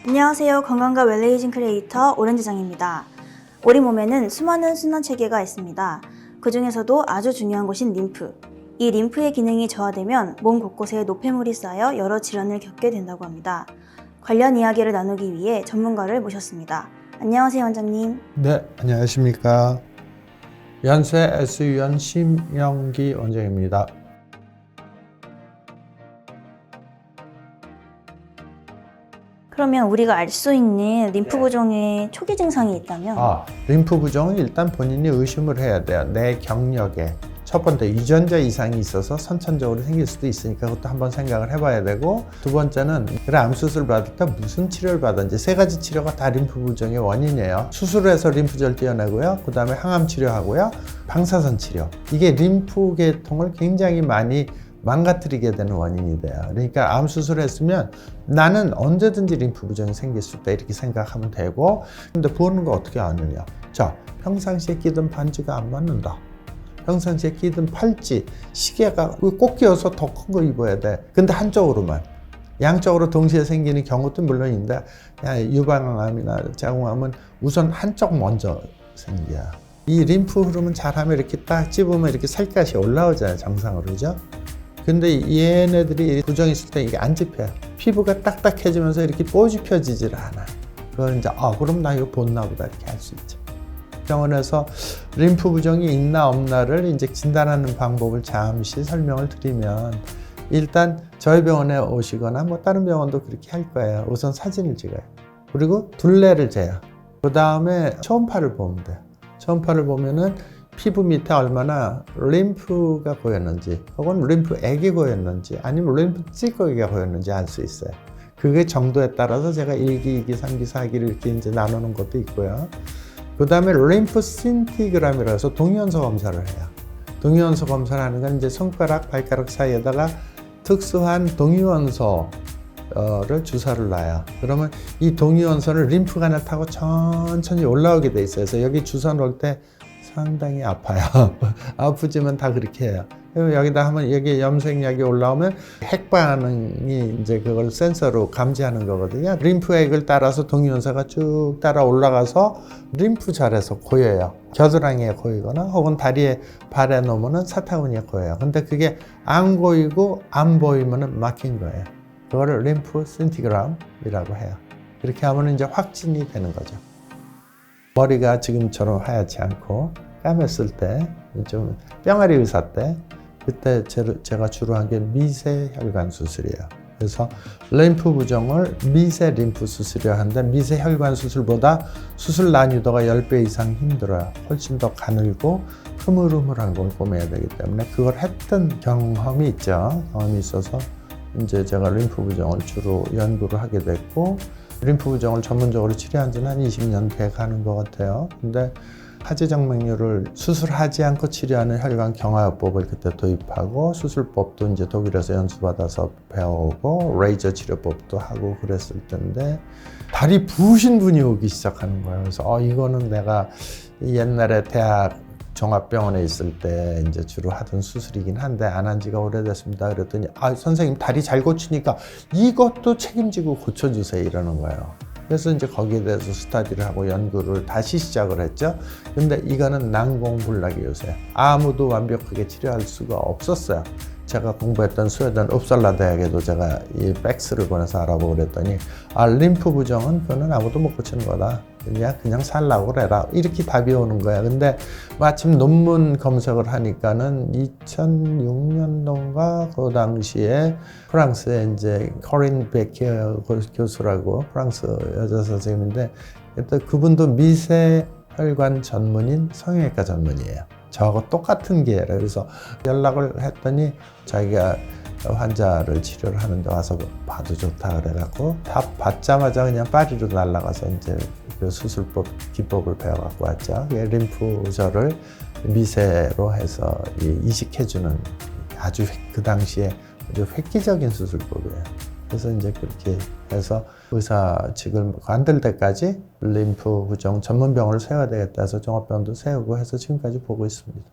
안녕하세요. 건강과 웰레이징 크리에이터 오렌지장입니다. 우리 몸에는 수많은 순환체계가 있습니다. 그 중에서도 아주 중요한 곳인 림프. 이 림프의 기능이 저하되면 몸 곳곳에 노폐물이 쌓여 여러 질환을 겪게 된다고 합니다. 관련 이야기를 나누기 위해 전문가를 모셨습니다. 안녕하세요, 원장님. 네, 안녕하십니까. 연세 SU연 심영기 원장입니다. 그러면 우리가 알 수 있는 림프 부종의 초기 증상이 있다면? 림프 부종은 일단 본인이 의심을 해야 돼요. 내 경력에 첫 번째 유전자 이상이 있어서 선천적으로 생길 수도 있으니까 그것도 한번 생각을 해봐야 되고, 두 번째는 그래 암 수술 받을 때 무슨 치료를 받았는지. 세 가지 치료가 다 림프 부종의 원인이에요. 수술해서 림프절 떼어내고요, 그 다음에 항암 치료하고요, 방사선 치료. 이게 림프 계통을 굉장히 많이 망가뜨리게 되는 원인이 돼요. 그러니까 암 수술했으면 나는 언제든지 림프 부종이 생길 수 있다 이렇게 생각하면 되고, 근데 보는 거 어떻게 아느냐. 자, 평상시에 끼던 반지가 안 맞는다. 평상시에 끼던 팔찌, 시계가 꼭 끼워서 더 큰 거 입어야 돼. 근데 한쪽으로만. 양쪽으로 동시에 생기는 경우도 물론 있는데, 유방암이나 자궁암은 우선 한쪽 먼저 생겨요. 이 림프 흐름은 잘하면 이렇게 딱 집으면 이렇게 살갗이 올라오잖아요, 정상으로. 그죠? 근데 얘네들이 부종이 있을 때 이게 안 집혀요. 피부가 딱딱해지면서 이렇게 뽀집혀지질 않아. 그걸 이제, 그럼 나 이거 본나 보다 이렇게 할 수 있죠. 병원에서 림프 부종이 있나 없나를 이제 진단하는 방법을 잠시 설명을 드리면, 일단 저희 병원에 오시거나 뭐 다른 병원도 그렇게 할 거예요. 우선 사진을 찍어요. 그리고 둘레를 재요. 그 다음에 초음파를 보면 돼요. 초음파를 보면은 피부 밑에 얼마나 림프가 고였는지, 혹은 림프액이 고였는지, 아니면 림프 찌꺼기가 고였는지 알 수 있어요. 그게 정도에 따라서 제가 1기, 2기, 3기, 4기를 이렇게 이제 나누는 것도 있고요. 그 다음에 림프 신티그램이라고 해서 동위원소 검사를 해요. 동위원소 검사를 하는 건 이제 손가락, 발가락 사이에다가 특수한 동위원소를 주사를 놔요. 그러면 이 동위원소를 림프관을 타고 천천히 올라오게 돼 있어요. 그래서 여기 주사 놓을 때 상당히 아파요. 아프지만 다 그렇게 해요. 여기다 하면 여기 염색약이 올라오면 핵 반응이 이제 그걸 센서로 감지하는 거거든요. 림프액을 따라서 동위원소가 쭉 따라 올라가서 림프절에서 고여요. 겨드랑이에 고이거나 혹은 다리에 발에 놓으면 사타구니에 고여요. 근데 그게 안 고이고 안 보이면 막힌 거예요. 그거를 림프 신티그램이라고 해요. 이렇게 하면 이제 확진이 되는 거죠. 머리가 지금처럼 하얗지 않고 까맸을 때, 좀 뿅아리 의사 때, 그때 제가 주로 한 게 미세혈관 수술이에요. 그래서 림프 부종을 미세 림프 수술이라 하는데, 미세혈관 수술보다 수술 난이도가 10배 이상 힘들어요. 훨씬 더 가늘고 흐물흐물한 걸 꼬매야 되기 때문에 그걸 했던 경험이 있죠. 경험이 있어서 이제 제가 림프 부종을 주로 연구를 하게 됐고, 림프 부종을 전문적으로 치료한 지는 한 20년 돼 가는 것 같아요. 근데 하지정맥류를 수술하지 않고 치료하는 혈관 경화요법을 그때 도입하고, 수술법도 이제 독일에서 연수받아서 배워오고, 레이저 치료법도 하고 그랬을 텐데, 다리 부으신 분이 오기 시작하는 거예요. 그래서 이거는 내가 옛날에 대학 종합병원에 있을 때 이제 주로 하던 수술이긴 한데 안 한 지가 오래됐습니다. 그랬더니 선생님 다리 잘 고치니까 이것도 책임지고 고쳐주세요 이러는 거예요. 그래서 이제 거기에 대해서 스터디를 하고 연구를 다시 시작을 했죠. 근데 이거는 난공불락이 요새 아무도 완벽하게 치료할 수가 없었어요. 제가 공부했던 스웨덴 읍살라 대학에도 제가 이 백스를 보내서 알아보고 그랬더니, 림프 부종은 그거는 아무도 못 고치는 거다. 그냥 살라고 그래라. 이렇게 답이 오는 거야. 근데 마침 논문 검색을 하니까는 2006년도인가 그 당시에 프랑스에 이제 코린 베케어 교수라고 프랑스 여자 선생님인데, 그분도 미세혈관 전문인 성형외과 전문이에요. 저하고 똑같은 기회라. 그래서 연락을 했더니 자기가 환자를 치료를 하는데 와서 봐도 좋다 그래갖고 답 받자마자 그냥 파리로 날아가서 이제 그 수술법 기법을 배워갖고 왔죠. 림프절을 미세로 해서 이식해주는 아주 그 당시에 아주 획기적인 수술법이에요. 그래서 이제 그렇게 해서 의사직을 관둘 때까지 림프 부종 전문병원을 세워야 되겠다 해서 종합병원도 세우고 해서 지금까지 보고 있습니다.